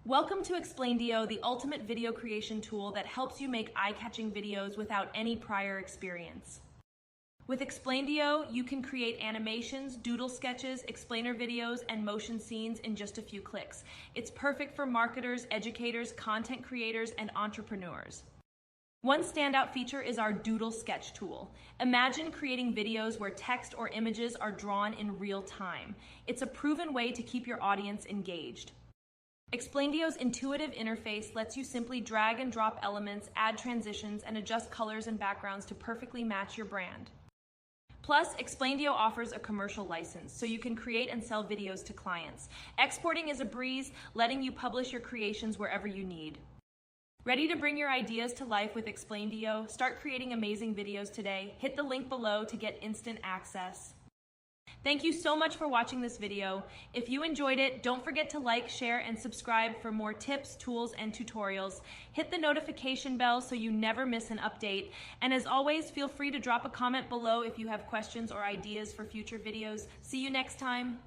Welcome to Explaindio, the ultimate video creation tool that helps you make eye-catching videos without any prior experience. With Explaindio, you can create animations, doodle sketches, explainer videos, and motion scenes in just a few clicks. It's perfect for marketers, educators, content creators, and entrepreneurs. One standout feature is our doodle sketch tool. Imagine creating videos where text or images are drawn in real time. It's a proven way to keep your audience engaged. Explaindio's intuitive interface lets you simply drag and drop elements, add transitions, and adjust colors and backgrounds to perfectly match your brand. Plus, Explaindio offers a commercial license, so you can create and sell videos to clients. Exporting is a breeze, letting you publish your creations wherever you need. Ready to bring your ideas to life with Explaindio? Start creating amazing videos today. Hit the link below to get instant access. Thank you so much for watching this video. If you enjoyed it, don't forget to like, share, and subscribe for more tips, tools, and tutorials. Hit the notification bell so you never miss an update. And as always, feel free to drop a comment below if you have questions or ideas for future videos. See you next time.